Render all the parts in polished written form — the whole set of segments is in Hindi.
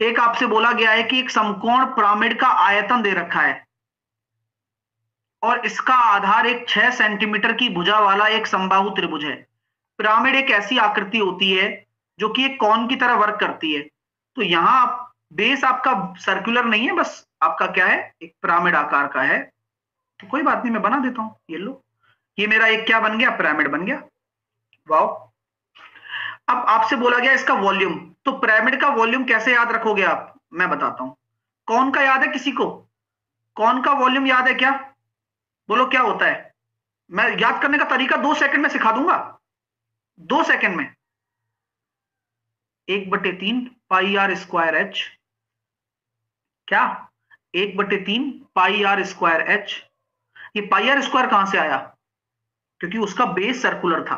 एक आपसे बोला गया है कि एक समकोण पिरामिड का आयतन दे रखा है और इसका आधार एक 6 सेंटीमीटर की भुजा वाला एक समबाहु त्रिभुज है। पिरामिड एक ऐसी आकृति होती है जो कि एक कॉन की तरह वर्क करती है। तो यहां बेस आपका सर्कुलर नहीं है, बस आपका क्या है, एक पिरामिड आकार का है। तो कोई बात नहीं, मैं बना देता हूं। ये लो, ये मेरा एक क्या बन गया, पिरामिड बन गया। वाओ। अब आपसे बोला गया इसका वॉल्यूम, तो पिरामिड का वॉल्यूम कैसे याद रखोगे आप, मैं बताता हूं। कौन का याद है किसी को? कौन का वॉल्यूम याद है क्या? बोलो क्या होता है। मैं याद करने का तरीका 2 सेकंड में सिखा दूंगा, 2 सेकंड में। 1/3 पाई आर स्क्वायर एच। क्या? 1/3 पाई आर स्क्वायर एच। ये पाई आर स्क्वायर कहां से आया? क्योंकि उसका बेस सर्कुलर था।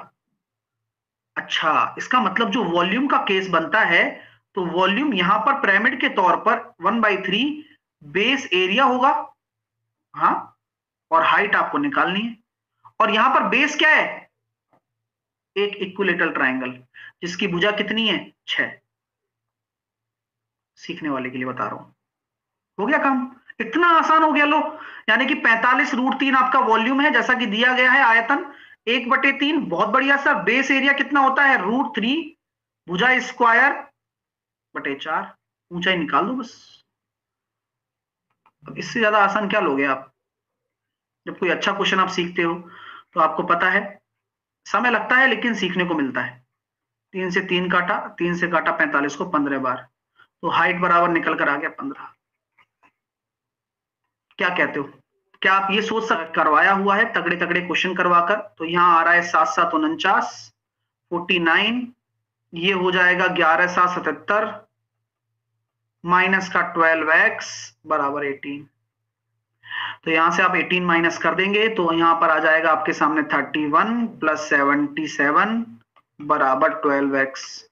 अच्छा, इसका मतलब जो वॉल्यूम का केस बनता है, तो वॉल्यूम यहां पर पिरामिड के तौर पर 1/3 बेस एरिया होगा। हाँ, और हाइट आपको निकालनी है। और यहां पर बेस क्या है? एक इक्विलेटरल ट्रायंगल जिसकी भुजा कितनी है, 6। सीखने वाले के लिए बता रहा हूं। हो गया काम, इतना आसान हो गया। लो, यानी कि 45√3 आपका वॉल्यूम है जैसा कि दिया गया है। आयतन 1/3, बहुत बढ़िया सर। बेस एरिया कितना होता है, √3, भुजा स्क्वायर/4। ऊंचाई निकाल दो बस। अब इससे ज्यादा आसान क्या लोगे आप? जब कोई अच्छा क्वेश्चन आप सीखते हो तो आपको पता है समय लगता है लेकिन सीखने को मिलता है। 3 से 3 काटा, 3 से काटा 45 को 15 बार, तो हाइट बराबर निकल कर आ गया 15। क्या कहते हो? क्या आप ये सोच सकते करवाया हुआ है तगड़े तगड़े क्वेश्चन करवाकर? तो यहाँ आ रहा है 7 7 49, 49। ये हो जाएगा 11 7 77 माइनस का 12x बराबर 18। तो यहां से आप 18 माइनस कर देंगे तो यहां पर आ जाएगा आपके सामने 31 प्लस 77 बराबर 12x।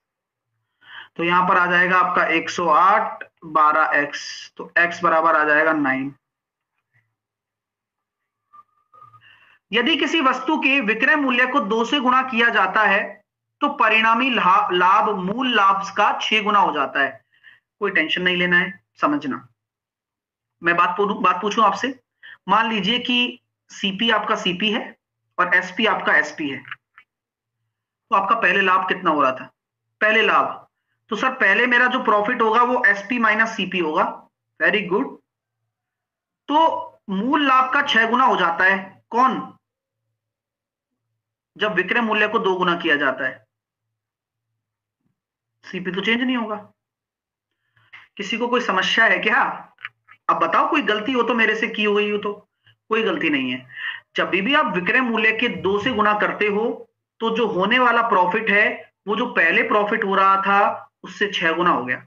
तो यहां पर आ जाएगा आपका 108 12x, तो x बराबर आ जाएगा 9। यदि किसी वस्तु के विक्रय मूल्य को 2 से गुणा किया जाता है तो परिणामी लाभ मूल लाभ का 6 गुना हो जाता है। कोई टेंशन नहीं लेना है, समझना। मैं बात पूछूं आपसे। मान लीजिए कि सीपी आपका सीपी है और एसपी आपका एसपी है, तो आपका पहले लाभ कितना हो रहा था? पहले लाभ, तो सर पहले मेरा जो प्रॉफिट होगा वो एसपी माइनस सीपी होगा। Very good. तो मूल लाभ का 6 गुना हो जाता है। कौन? जब विक्रय मूल्य को 2 गुना किया जाता है। सीपी तो चेंज नहीं होगा। किसी को कोई समस्या है क्या? अब बताओ, कोई गलती हो तो मेरे से की हुई हो तो। कोई गलती नहीं है। जब भी आप विक्रय मूल्य के 2 से गुना करते हो तो जो होने वाला प्रॉफिट है वो जो पहले प्रॉफिट हो रहा था उससे 6 गुना हो गया।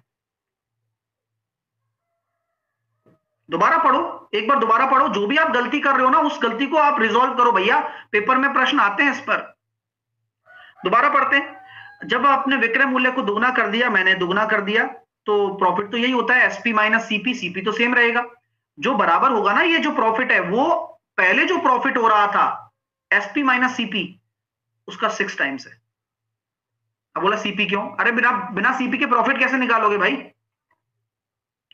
दोबारा पढ़ो, एक बार दोबारा पढ़ो। जो भी आप गलती कर रहे हो ना उस गलती को आप रिजॉल्व करो भैया, पेपर में प्रश्न आते हैं इस पर। दोबारा पढ़ते हैं। जब आपने विक्रय मूल्य को दुगना कर दिया, मैंने दुगना कर दिया, तो प्रॉफिट तो यही होता है एसपी माइनस सीपी। सीपी तो सेम रहेगा। जो बराबर होगा ना, ये जो प्रॉफिट है वो पहले जो प्रॉफिट हो रहा था एसपी माइनस सीपी उसका 6 टाइम्स है। अब बोला सीपी क्यों? अरे बिना बिना सीपी के प्रॉफिट कैसे निकालोगे भाई?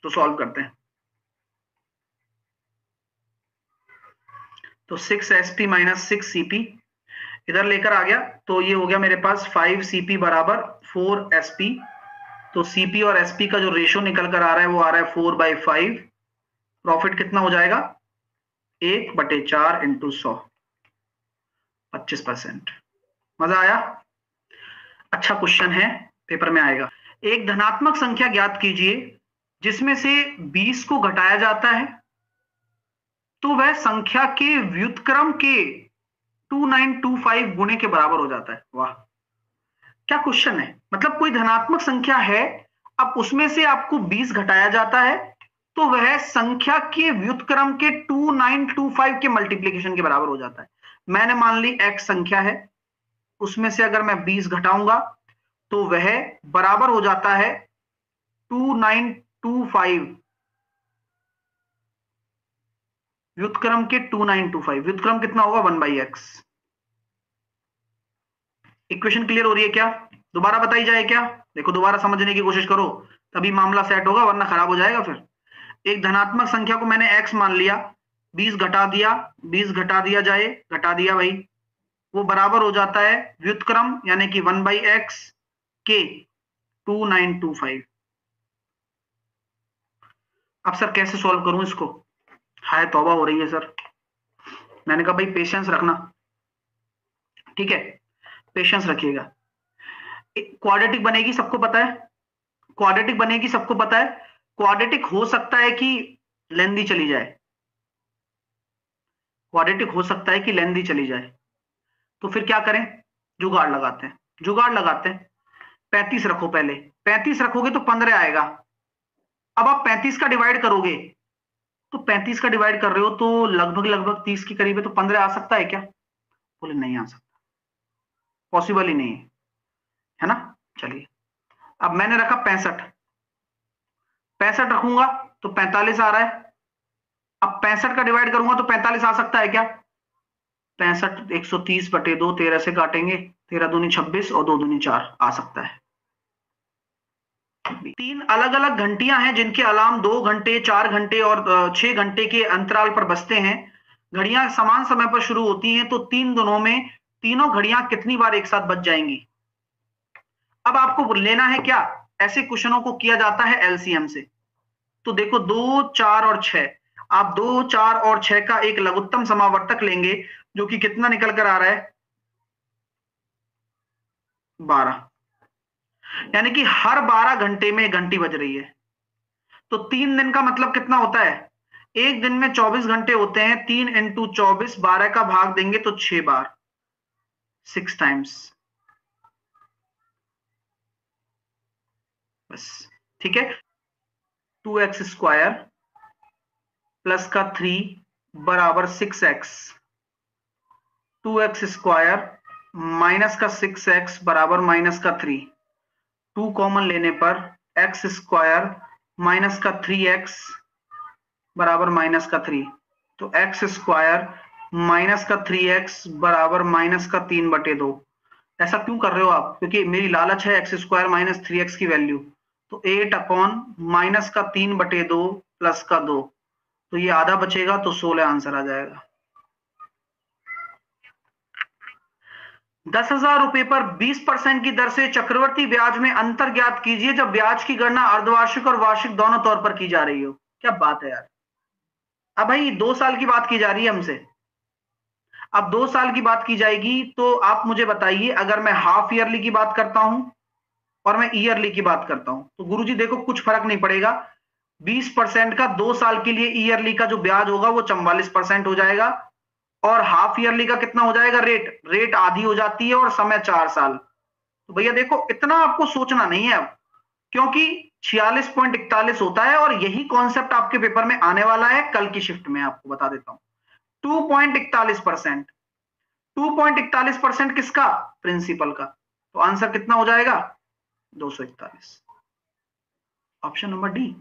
तो सॉल्व करते हैं। तो 6 एसपी माइनस 6 सीपी इधर लेकर आ गया, तो ये हो गया मेरे पास 5 सीपी बराबर 4 एसपी। तो सीपी और एसपी का जो रेशियो निकल कर आ रहा है वो आ रहा है 4/5। प्रॉफिट कितना हो जाएगा? 1/4 इंटू 100, 25%। मजा आया? अच्छा क्वेश्चन है, पेपर में आएगा। एक धनात्मक संख्या ज्ञात कीजिए जिसमें से 20 को घटाया जाता है तो वह संख्या के व्युत्क्रम के 2925 गुणे के बराबर हो जाता है। वाह, क्या क्वेश्चन है। मतलब कोई धनात्मक संख्या है, अब उसमें से आपको 20 घटाया जाता है तो वह संख्या के व्युत्क्रम के 2925 के मल्टीप्लीकेशन के बराबर हो जाता है। मैंने मान ली x संख्या है, उसमें से अगर मैं 20 घटाऊंगा तो वह बराबर हो जाता है 2925, व्युत्क्रम के 2925। व्युत्क्रम कितना होगा? 1/x। इक्वेशन क्लियर हो रही है क्या? दोबारा बताई जाए क्या? देखो, दोबारा समझने की कोशिश करो। तभी मामला सेट होगा, वरना खराब हो जाएगा फिर। एक धनात्मक संख्या को मैंने x मान लिया, 20 घटा दिया, 20 घटा दिया जाए, घटा दिया भाई, वो बराबर हो जाता है व्युत्क्रम यानी कि 1/x के 2925। अब सर कैसे सॉल्व करूं इसको? हाय तौबा हो रही है सर। मैंने कहा भाई पेशेंस रखना, ठीक है, पेशेंस रखिएगा। क्वाड्रेटिक बनेगी सबको पता है, क्वाड्रेटिक बनेगी सबको पता है। क्वाड्रेटिक हो सकता है कि लेंदी चली जाए, क्वाड्रेटिक हो सकता है कि लेंदी चली जाए, तो फिर क्या करें? जुगाड़ लगाते हैं, जुगाड़ लगाते हैं। 35 रखो पहले, 35 रखोगे तो 15 आएगा। अब आप 35 का डिवाइड करोगे, तो 35 का डिवाइड कर रहे हो तो लगभग लगभग 30 के करीब है, तो 15 आ सकता है क्या? बोले नहीं आ सकता, पॉसिबल ही नहीं है ना। चलिए, अब मैंने रखा 65, 65 रखूंगा तो 45 आ रहा है। अब 65 का डिवाइड करूंगा तो 45 आ सकता है क्या? 65 130/2, 13 से काटेंगे, 13 दूनी 26 और 2 दूनी 4 आ सकता है। 3 अलग अलग घंटियां हैं जिनके अलार्म 2 घंटे, 4 घंटे और 6 घंटे के अंतराल पर बजते हैं। घड़ियां समान समय पर शुरू होती हैं, तो 3 दिनों में तीनों घड़ियां कितनी बार एक साथ बज जाएंगी? अब आपको लेना है क्या? ऐसे क्वेश्चनों को किया जाता है एलसीएम से। तो देखो 2, 4 और 6, आप 2, 4 और 6 का एक लघुत्तम समावर्तक लेंगे, जो कि कितना निकल कर आ रहा है? 12, यानी कि हर 12 घंटे में घंटी बज रही है। तो 3 दिन का मतलब कितना होता है? एक दिन में 24 घंटे होते हैं, 3 इंटू 24, 12 का भाग देंगे तो 6 बार, 6 टाइम्स, बस, ठीक है। 2x² प्लस का 3 बराबर 6x, 2x² माइनस का 6x बराबर माइनस का 3, 2 कॉमन लेने पर x² माइनस का 3x बराबर माइनस का 3, तो x² माइनस का 3x बराबर माइनस का 3/2। ऐसा क्यों कर रहे हो आप? क्योंकि मेरी लालच है x² माइनस 3x की वैल्यू, तो 8 अपॉन माइनस का 3/2 प्लस का 2, तो ये आधा बचेगा, तो 16 आंसर आ जाएगा। 10,000 रुपए पर 20% की दर से चक्रवर्ती ब्याज में अंतर ज्ञात कीजिए जब ब्याज की गणना अर्धवार्षिक और वार्षिक दोनों तौर पर की जा रही हो। क्या बात है यार। अब भाई 2 साल की बात की जा रही है हमसे, अब 2 साल की बात की जाएगी, तो आप मुझे बताइए, अगर मैं हाफ ईयरली की बात करता हूं और मैं ईयरली की बात करता हूं, तो गुरुजी देखो कुछ फर्क नहीं पड़ेगा। 20% का 2 साल के लिए ईयरली का जो ब्याज होगा वो 44% हो जाएगा, और हाफ ईयरली का कितना हो जाएगा? रेट आधी हो जाती है और समय 4 साल। तो भैया देखो इतना आपको सोचना नहीं है अब, क्योंकि 46.41 होता है, और यही कॉन्सेप्ट आपके पेपर में आने वाला है कल की शिफ्ट में, आपको बता देता हूं। 2.41%, 2.41% किसका? प्रिंसिपल का। तो आंसर कितना हो जाएगा? 241, ऑप्शन नंबर डी।